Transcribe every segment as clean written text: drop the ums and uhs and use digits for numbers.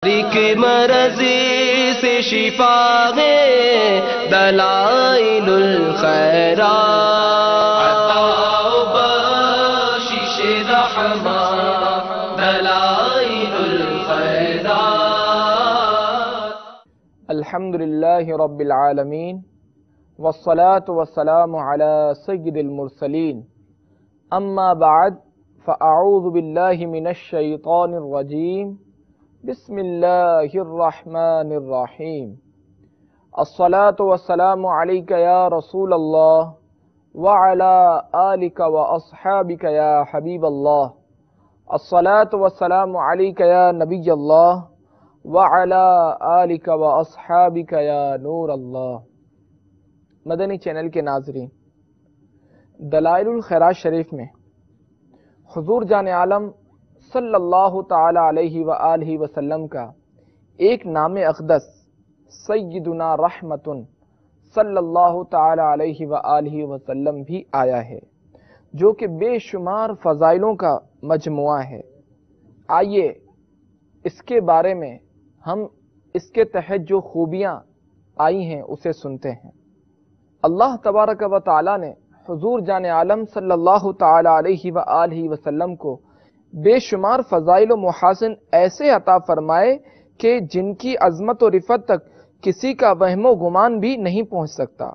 کے مرض سے شفا ہے دلائل الخیرات، عطا بخشش رحمت دلائل الخیرات۔ الحمدللہ رب العالمین والصلاة والسلام علی سید المرسلین، اما بعد فاعوذ باللہ من الشیطان الرجیم، بسم اللہ الرحمن الرحیم۔ الصلاة والسلام علیک یا رسول اللہ وعلی آلک واصحابک یا حبیب اللہ۔ الصلاة والسلام علیک یا نبی اللہ وعلی آلک واصحابک یا نور اللہ۔ مدنی چینل کے ناظرین، دلائل الخیرات شریف میں حضور جان عالم صلی اللہ تعالی علیہ وآلہ وسلم کا ایک نام اقدس سیدنا رحمت صلی اللہ تعالی علیہ وآلہ وسلم بھی آیا ہے، جو کہ بے شمار فضائلوں کا مجموعہ ہے۔ آئیے اس کے بارے میں ہم اس کے تحت جو خوبیاں آئی ہیں اسے سنتے ہیں۔ اللہ تبارک و تعالی نے حضور جان عالم صلی اللہ تعالی علیہ وآلہ وسلم کو بے شمار فضائل و محاسن ایسے عطا فرمائے کہ جن کی عظمت و رفت تک کسی کا وہم و گمان بھی نہیں پہنچ سکتا۔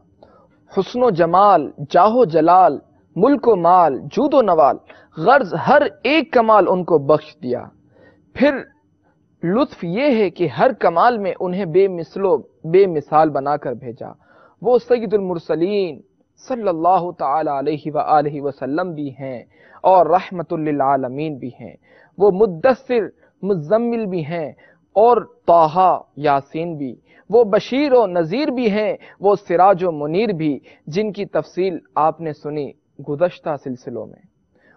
حسن و جمال، جاہ و جلال، ملک و مال، جود و نوال، غرض ہر ایک کمال ان کو بخش دیا۔ پھر لطف یہ ہے کہ ہر کمال میں انہیں بے مثل و بے مثال بنا کر بھیجا۔ وہ سید المرسلین صلی اللہ تعالی علیہ وآلہ وسلم بھی ہیں اور رحمت للعالمین بھی ہیں۔ وہ مدثر مزمل بھی ہیں اور طٰہٰ یاسین بھی۔ وہ بشیر و نذیر بھی ہیں، وہ سراج و منیر بھی، جن کی تفصیل آپ نے سنی گزشتہ سلسلوں میں۔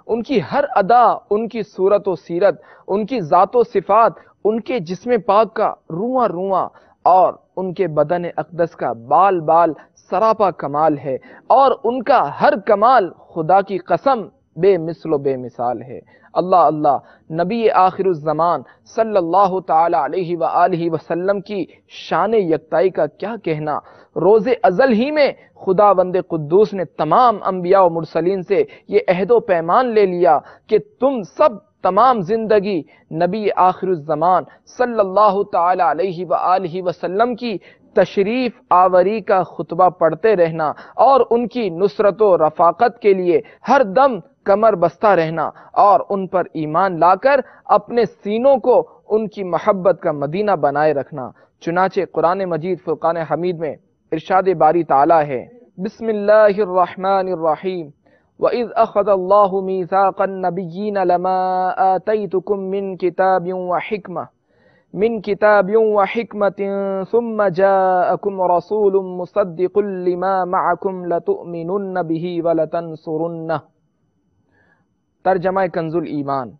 ان کی ہر ادا، ان کی صورت و سیرت، ان کی ذات و صفات، ان کے جسم پاک کا رواں رواں اور ان کے بدن اقدس کا بال بال سراپا کمال ہے، اور ان کا ہر کمال خدا کی قسم بے مثل و بے مثال ہے۔ اللہ اللہ، نبی آخر الزمان صلی اللہ تعالی علیہ وآلہ وسلم کی شان یکتائی کا کیا کہنا۔ روز ازل ہی میں خدا بند قدوس نے تمام انبیاء و مرسلین سے یہ عہد و پیمان لے لیا کہ تم سب تمام زندگی نبی آخر الزمان صلی اللہ تعالی علیہ وآلہ وسلم کی تشریف آوری کا خطبہ پڑھتے رہنا اور ان کی نصرت و رفاقت کے لیے ہر دم کمر بستہ رہنا اور ان پر ایمان لا کر اپنے سینوں کو ان کی محبت کا مدینہ بنائے رکھنا۔ چنانچہ قرآن مجید فرقان حمید میں ارشاد باری تعالی ہے، بسم اللہ الرحمن الرحیم، وَإِذْ أَخَذَ اللَّهُ مِيثَاقَ النَّبِيِّينَ لَمَا آتَيْتُكُم من كتاب وحكمة ثم جاءكم رسول مصدق لما معكم لتؤمنن به ولتنصرنه۔ ترجمہ کنز الایمان۔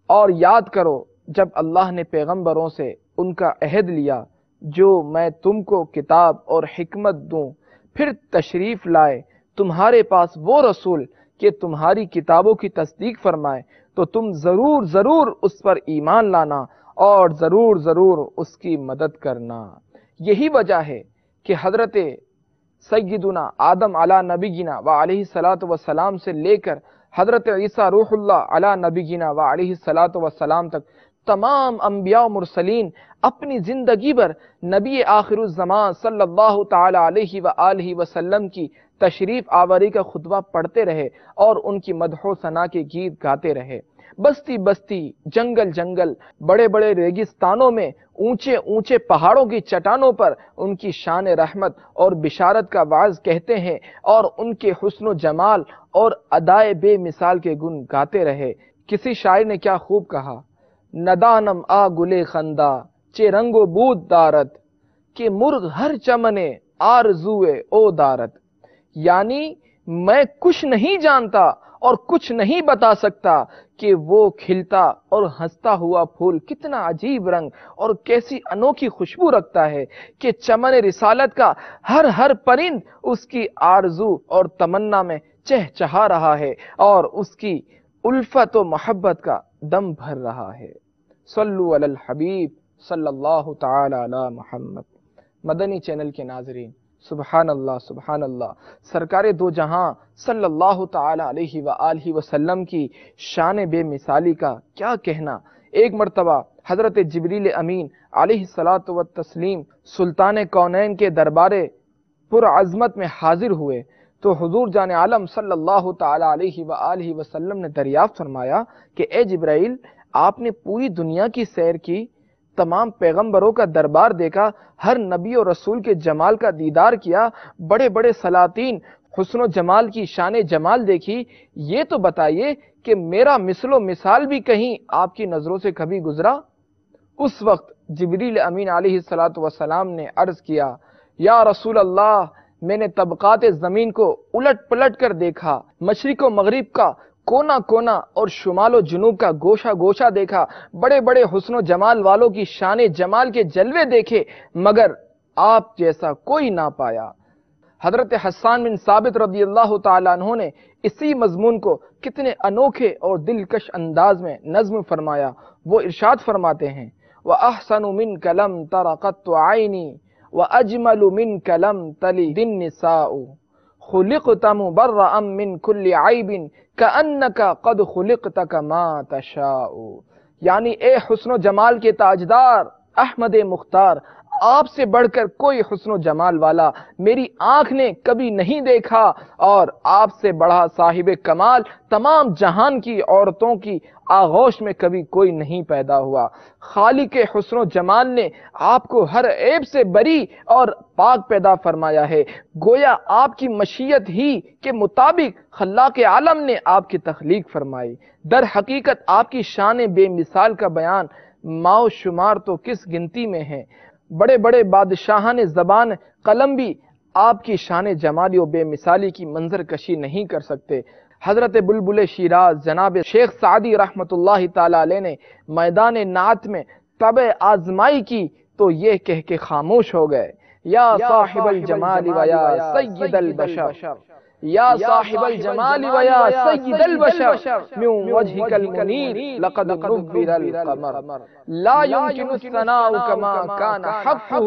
اور یاد کرو جب اللہ نے پیغمبروں سے ان کا عہد لیا جو میں تم کو کتاب اور حکمت دوں، پھر تشریف لائے تمہارے پاس وہ رسول کہ تمہاری کتابوں کی تصدیق فرمائے، تو تم ضرور ضرور اس پر ایمان لانا اور ضرور ضرور اس کی مدد کرنا۔ یہی وجہ ہے کہ حضرت سیدنا آدم علی نبینا و علیہ الصلاۃ والسلام سے لے کر حضرت عیسیٰ روح اللہ علی نبینا و علیہ الصلاۃ والسلام تک تمام انبیاء و مرسلین اپنی زندگی بھر نبی آخر الزمان صلی اللہ تعالی علیہ وآلہ وسلم کی تشریف آوری کا خطبہ پڑھتے رہے اور ان کی مدح و ثنا کے گیت گاتے رہے۔ بستی بستی، جنگل جنگل، بڑے بڑے ریگستانوں میں، اونچے اونچے پہاڑوں کی چٹانوں پر ان کی شان رحمت اور بشارت کا وعظ کہتے ہیں اور ان کے حسن و جمال اور ادائے بے مثال کے گن گاتے رہے۔ کسی شاعر نے کیا خوب کہا، ندانم آ گلے خندا چے رنگ و بود دارت کہ مرغ ہر چمنے آرزوئے او دارت، یعنی میں کچھ نہیں جانتا اور کچھ نہیں بتا سکتا کہ وہ کھلتا اور ہنستا ہوا پھول کتنا عجیب رنگ اور کیسی انوکھی خوشبو رکھتا ہے کہ چمن رسالت کا ہر پرند اس کی آرزو اور تمنا میں چہچہا رہا ہے اور اس کی الفت و محبت کا دم بھر رہا ہے۔ صلو علی الحبیب صلی اللہ تعالی علی محمد۔ مدنی چینل کے ناظرین، سبحان اللہ سبحان اللہ، سرکار دو جہاں صلی اللہ تعالی علیہ وآلہ وسلم کی شان بے مثالی کا کیا کہنا۔ ایک مرتبہ حضرت جبریل امین علیہ الصلاۃ والتسلیم سلطان کونین کے دربار پرعظمت میں حاضر ہوئے تو حضور جان عالم صلی اللہ تعالی علیہ وآلہ وسلم نے دریافت فرمایا کہ اے جبرائیل، آپ نے پوری دنیا کی سیر کی، تمام پیغمبروں کا دربار دیکھا، ہر نبی اور رسول کے جمال کا دیدار کیا، بڑے بڑے سلاطین حسن و جمال کی شان جمال دیکھی، یہ تو بتائیے کہ میرا مثل و مثال بھی کہیں آپ کی نظروں سے کبھی گزرا؟ اس وقت جبریل امین علیہ السلام نے عرض کیا، یا رسول اللہ، میں نے طبقات زمین کو الٹ پلٹ کر دیکھا، مشرق و مغرب کا کونا کونا اور شمال و جنوب کا گوشہ گوشہ دیکھا، بڑے بڑے حسن و جمال والوں کی شان جمال کے جلوے دیکھے، مگر آپ جیسا کوئی نہ پایا۔ حضرت حسان بن ثابت رضی اللہ تعالیٰ عنہ نے اسی مضمون کو کتنے انوکھے اور دلکش انداز میں نظم فرمایا۔ وہ ارشاد فرماتے ہیں، وَأَحْسَنُ مِنْكَ لَمْ تَرَ قَطُّ عَيْنِي وَأَجْمَلُ مِنْكَ لَمْ تَلِدِ النِّسَاءُ خُلِقْتَ مُبَرَّأً مِنْ كُلِّ عَيْبٍ كَأَنَّكَ قَدْ خُلِقْتَ كَمَا تَشَاءُ، یعنی اے حسن و جمال کے تاجدار احمد مختار، آپ سے بڑھ کر کوئی حسن و جمال والا میری آنکھ نے کبھی نہیں دیکھا، اور آپ سے بڑا صاحب کمال تمام جہان کی عورتوں کی آغوش میں کبھی کوئی نہیں پیدا ہوا۔ خالق حسن و جمال نے آپ کو ہر عیب سے بری اور پاک پیدا فرمایا ہے، گویا آپ کی مشیت ہی کے مطابق خلاق عالم نے آپ کی تخلیق فرمائی۔ در حقیقت آپ کی شان بے مثال کا بیان ماؤ شمار تو کس گنتی میں ہے، بڑے بڑے بادشاہان زبان قلم بھی آپ کی شان جمالی و بے مثالی کی منظر کشی نہیں کر سکتے۔ حضرت بلبل شیراز جناب شیخ سعدی رحمت اللہ تعالی علیہ نے میدان نعت میں طبع آزمائی کی تو یہ کہہ کے خاموش ہو گئے، یا صاحب الجمال و یا سید البشر، یا صاحب الجمال و یا سید البشر من وجهك المنیر لقد نور القمر لا يمكن الثناء كما كان حقه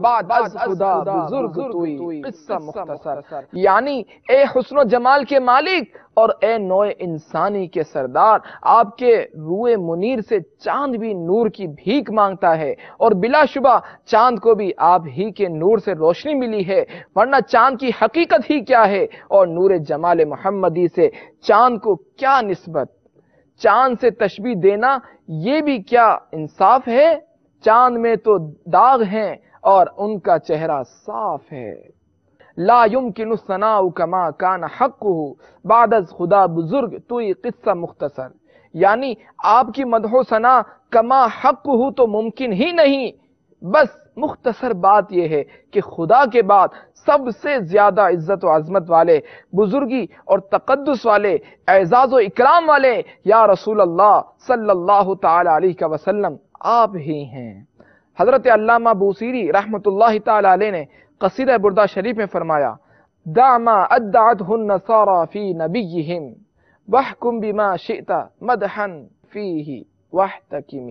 بعد از خدا بزرگ توئی قصہ مختصر، یعنی اے حسن و جمال کے مالک اور اے نوع انسانی کے سردار، آپ کے روئے منیر سے چاند بھی نور کی بھیک مانگتا ہے، اور بلا شبہ چاند کو بھی آپ ہی کے نور سے روشنی ملی ہے، ورنہ چاند کی حقیقت ہی کیا ہے، اور نور جمال محمدی سے چاند کو کیا نسبت؟ چاند سے تشبیہ دینا یہ بھی کیا انصاف ہے؟ چاند میں تو داغ ہیں اور ان کا چہرہ صاف ہے۔ لا يمكن الثناء كما كان حقه بعد از خدا بزرگ توئی قصہ مختصر، یعنی آپ کی مدح و ثنا کما حقه تو ممکن ہی نہیں، بس مختصر بات یہ ہے کہ خدا کے بعد سب سے زیادہ عزت و عظمت والے، بزرگی اور تقدس والے، اعزاز و اکرام والے یا رسول اللہ صلی اللہ تعالی علیہ وسلم آپ ہی ہیں۔ حضرت علامہ بوصیری رحمت اللہ تعالی علیہ نے قصیدہ بردہ شریف میں فرمایا، دع ما ادعته النصارى في نبيهم واحكم بما شئت مدحا فيه واحتكم،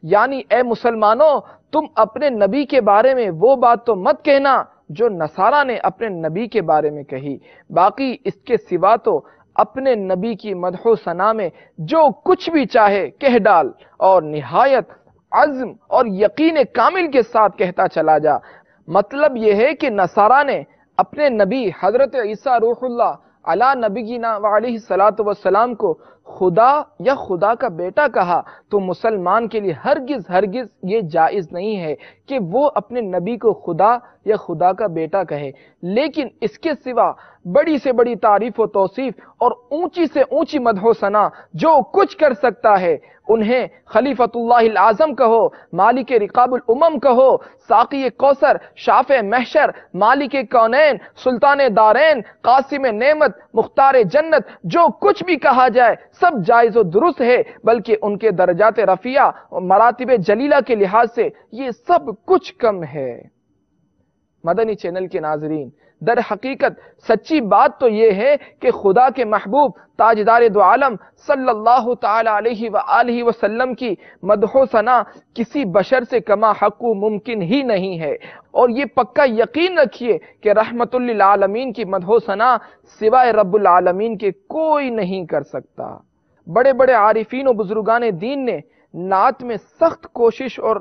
یعنی اے مسلمانوں، تم اپنے نبی کے بارے میں وہ بات تو مت کہنا جو نصارہ نے اپنے نبی کے بارے میں کہی، باقی اس کے سوا تو اپنے نبی کی مدح و ثنا میں جو کچھ بھی چاہے کہہ ڈال، اور نہایت عزم اور یقین کامل کے ساتھ کہتا چلا جا۔ مطلب یہ ہے کہ نصارہ نے اپنے نبی حضرت عیسیٰ روح اللہ علی نبینا وعلیہ الصلاۃ والسلام کو خدا یا خدا کا بیٹا کہا، تو مسلمان کے لیے ہرگز ہرگز یہ جائز نہیں ہے کہ وہ اپنے نبی کو خدا یا خدا کا بیٹا کہے، لیکن اس کے سوا بڑی سے بڑی تعریف و توصیف اور اونچی سے اونچی مدح و ثنا جو کچھ کر سکتا ہے، انہیں خلیفۃ اللہ العظم کہو، مالک رقاب الامم کہو، ساقی کوثر، شافع محشر، مالک کونین، سلطان دارین، قاسم نعمت، مختار جنت، جو کچھ بھی کہا جائے سب جائز و درست ہے، بلکہ ان کے درجات رفیع اور مراتب جلیلہ کے لحاظ سے یہ سب کچھ کم ہے۔ مدنی چینل کے ناظرین، در حقیقت سچی بات تو یہ ہے کہ خدا کے محبوب تاجدار دو عالم صلی اللہ تعالی علیہ وآلہ وسلم کی مدح و ثنا کسی بشر سے کما حق ممکن ہی نہیں ہے، اور یہ پکا یقین رکھیے کہ رحمت للعالمین کی مدح و ثنا سوائے رب العالمین کے کوئی نہیں کر سکتا۔ بڑے بڑے عارفین و بزرگان دین نے نعت میں سخت کوشش اور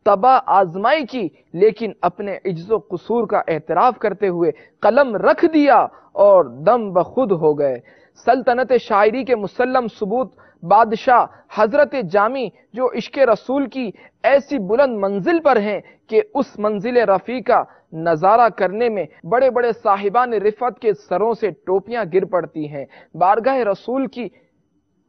تباہ آزمائی کی، لیکن اپنے عجز و قصور کا اعتراف کرتے ہوئے قلم رکھ دیا اور دم بخود ہو گئے۔ سلطنت شاعری کے مسلم ثبوت بادشاہ حضرت جامی جو عشق رسول کی ایسی بلند منزل پر ہیں کہ اس منزل رفیع کا نظارہ کرنے میں بڑے بڑے صاحبان رفعت کے سروں سے ٹوپیاں گر پڑتی ہیں، بارگاہ رسول کی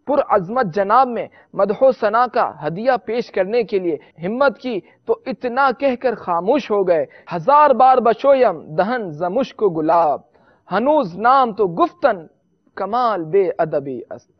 پر عظمت جناب میں مدح و ثنا کا ہدیہ پیش کرنے کے لیے ہمت کی تو اتنا کہہ کر خاموش ہو گئے، ہزار بار بچویم دہن ز مشک و گلاب، ہنوز نام تو گفتن کمال بے ادبی است۔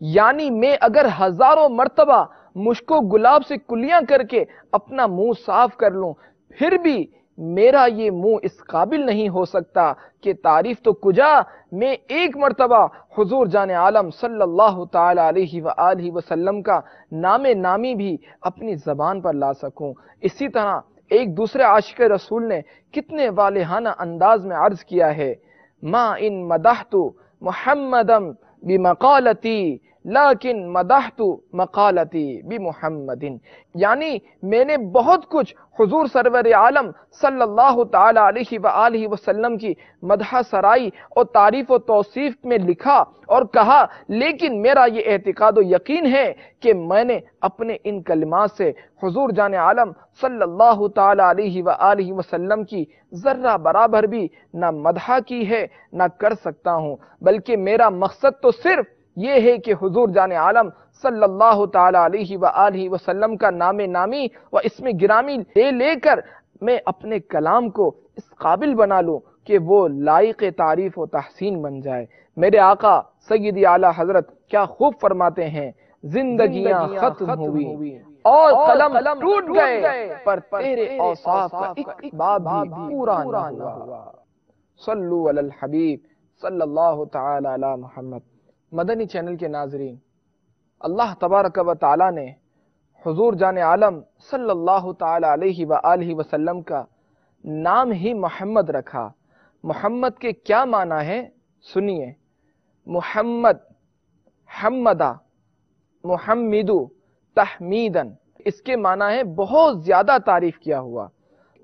یعنی میں اگر ہزاروں مرتبہ مشک و گلاب سے کلیاں کر کے اپنا منہ صاف کر لوں، پھر بھی میرا یہ منہ اس قابل نہیں ہو سکتا کہ تعریف تو کجا میں ایک مرتبہ حضور جان عالم صلی اللہ تعالی علیہ وآلہ وسلم کا نام نامی بھی اپنی زبان پر لا سکوں۔ اسی طرح ایک دوسرے عاشق رسول نے کتنے والہانہ انداز میں عرض کیا ہے، ما ان مدحت محمدم بمقالتی لیکن مدحت مقالتی بمحمد، یعنی میں نے بہت کچھ حضور سرور عالم صلی اللہ تعالی علیہ وآلہ وسلم کی مدح سرائی اور تعریف و توصیف میں لکھا اور کہا، لیکن میرا یہ اعتقاد و یقین ہے کہ میں نے اپنے ان کلمات سے حضور جان عالم صلی اللہ تعالی علیہ وآلہ وسلم کی ذرہ برابر بھی نہ مدح کی ہے نہ کر سکتا ہوں، بلکہ میرا مقصد تو صرف یہ ہے کہ حضور جان عالم صلی اللہ تعالی علیہ وآلہ وسلم کا نام نامی و اسم گرامی لے کر میں اپنے کلام کو اس قابل بنا لوں کہ وہ لائق تعریف و تحسین بن جائے۔ میرے آقا سیدی اعلیٰ حضرت کیا خوب فرماتے ہیں، زندگیاں ختم ہوئی اور قلم ٹوٹ گئے پر تیرے اوصاف کا ایک باب بھی پورا نہ ہوا۔ صلو علی الحبیب صلی اللہ تعالی علی محمد۔ مدنی چینل کے ناظرین، اللہ تبارک و تعالی نے حضور جان عالم صلی اللہ تعالی علیہ وآلہ وسلم کا نام ہی محمد رکھا۔ محمد کے کیا معنی ہے سنیے، محمد، حمدہ، محمدو، تحمیدن، اس کے معنی ہے بہت زیادہ تعریف کیا ہوا۔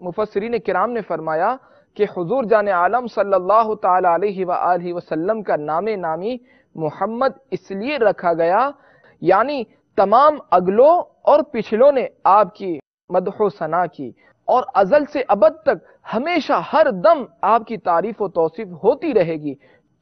مفسرین کرام نے فرمایا کہ حضور جان عالم صلی اللہ تعالی علیہ وآلہ وسلم کا نام نامی محمد اس لیے رکھا گیا، یعنی تمام اگلوں اور پچھلوں نے آپ کی مدح و ثنا کی، اور ازل سے ابد تک ہمیشہ ہر دم آپ کی تعریف و توصیف ہوتی رہے گی۔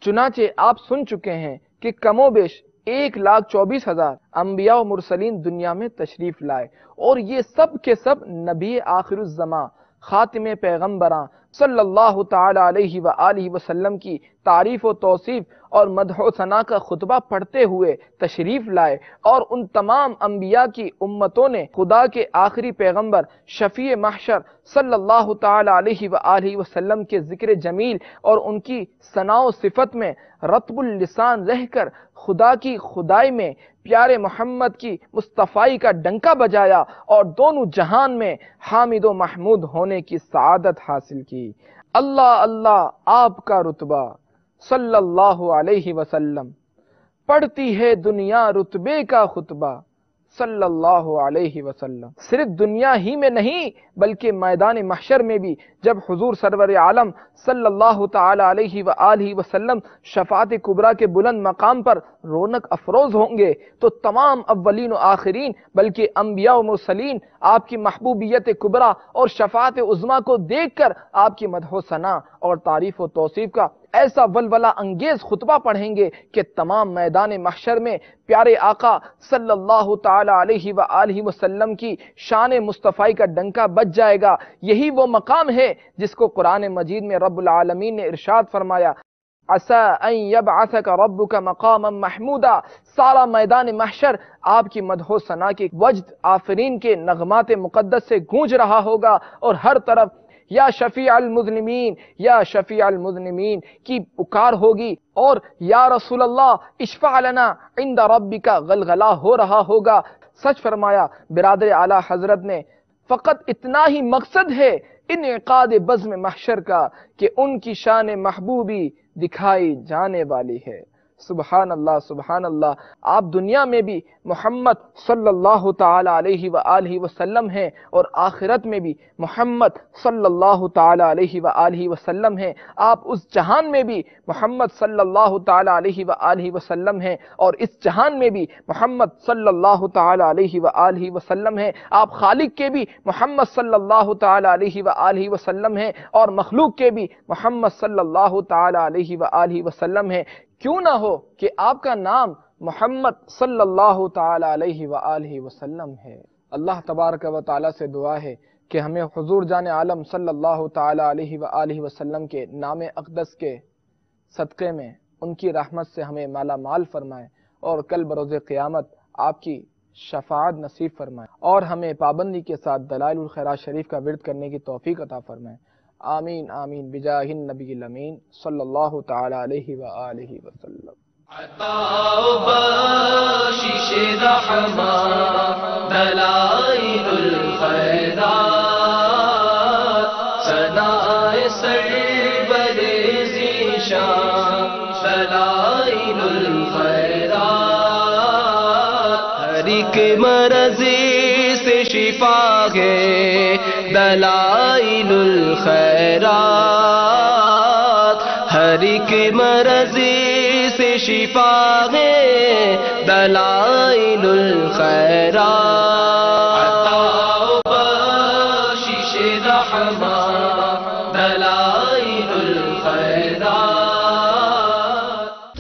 چنانچہ آپ سن چکے ہیں کہ کم و بیش 1,24,000 انبیاء و مرسلین دنیا میں تشریف لائے، اور یہ سب کے سب نبی آخر الزماں خاتم پیغمبراں صلی اللہ تعالی علیہ وآلہ وسلم کی تعریف و توصیف اور مدح و ثنا کا خطبہ پڑھتے ہوئے تشریف لائے، اور ان تمام انبیاء کی امتوں نے خدا کے آخری پیغمبر شفیع محشر صلی اللہ تعالی علیہ وآلہ وسلم کے ذکر جمیل اور ان کی ثنا و صفت میں رطب اللسان رہ کر خدا کی خدائی میں پیارے محمد کی مصطفائی کا ڈنکا بجایا اور دونوں جہان میں حامد و محمود ہونے کی سعادت حاصل کی۔ اللہ اللہ آپ کا رتبہ صلی اللہ علیہ وسلم، پڑھتی ہے دنیا رتبے کا خطبہ صلی اللہ علیہ وسلم۔ صرف دنیا ہی میں نہیں بلکہ میدان محشر میں بھی جب حضور سرور عالم صلی اللہ تعالی علیہ وآلہ وسلم شفاعت کبریٰ کے بلند مقام پر رونق افروز ہوں گے تو تمام اولین و آخرین بلکہ انبیاء و مرسلین آپ کی محبوبیت کبریٰ اور شفاعت عظمیٰ کو دیکھ کر آپ کی مدح و ثنا اور تعریف و توصیف کا ایسا ولولہ انگیز خطبہ پڑھیں گے کہ تمام میدان محشر میں پیارے آقا صلی اللہ تعالی علیہ وآلہ وسلم کی شان مصطفی کا ڈنکا بج جائے گا۔ یہی وہ مقام ہے جس کو قرآن مجید میں رب العالمین نے ارشاد فرمایا، عسیٰ ان یبعثک ربک مقاما محمودا۔ سارا میدان محشر آپ کی مدح و ثنا کے وجد آفرین کے نغمات مقدس سے گونج رہا ہوگا، اور ہر طرف یا شفیع المذنبین یا شفیع المذنبین کی پکار ہوگی، اور یا رسول اللہ اشفع لنا عند ربک غلغلہ ہو رہا ہوگا۔ سچ فرمایا برادر اعلیٰ حضرت نے، فقط اتنا ہی مقصد ہے انعقاد بزم محشر کا کہ ان کی شان محبوبی دکھائی جانے والی ہے۔ سبحان اللہ سبحان اللہ۔ آپ دنیا میں بھی محمد صلی اللہ تعالی علیہ وآلہ وسلم ہیں، اور آخرت میں بھی محمد صلی اللہ تعالی علیہ وآلہ وسلم ہیں۔ آپ اس جہان میں بھی محمد صلی اللہ تعالی علیہ وآلہ وسلم ہیں، اور اس جہان میں بھی محمد صلی اللہ تعالی علیہ وآلہ وسلم ہیں۔ آپ خالق کے بھی محمد صلی اللہ تعالی علیہ وآلہ وسلم ہیں، اور مخلوق کے بھی محمد صلی اللہ تعالی علیہ وآلہ وسلم ہیں۔ کیوں نہ ہو کہ آپ کا نام محمد صلی اللہ تعالی علیہ وآلہ وسلم ہے۔ اللہ تبارک و تعالی سے دعا ہے کہ ہمیں حضور جان عالم صلی اللہ تعالی علیہ وآلہ وسلم کے نام اقدس کے صدقے میں ان کی رحمت سے ہمیں مالا مال فرمائے، اور کل بروز قیامت آپ کی شفاعت نصیب فرمائے، اور ہمیں پابندی کے ساتھ دلائل الخیرات شریف کا ورد کرنے کی توفیق عطا فرمائے۔ آمین آمین بجاہ النبی الامین صلی اللہ تعالی علیہ وآلہ وسلم۔ عطا و بخشش رحمت دلائل الخیرات، ثناء سرور ذیشان دلائل الخیرات، ہر ایک مرض سے شفا ہے دلائل الخیرات، ہر ایک مرض سے شفا ہے دلائل الخیرات۔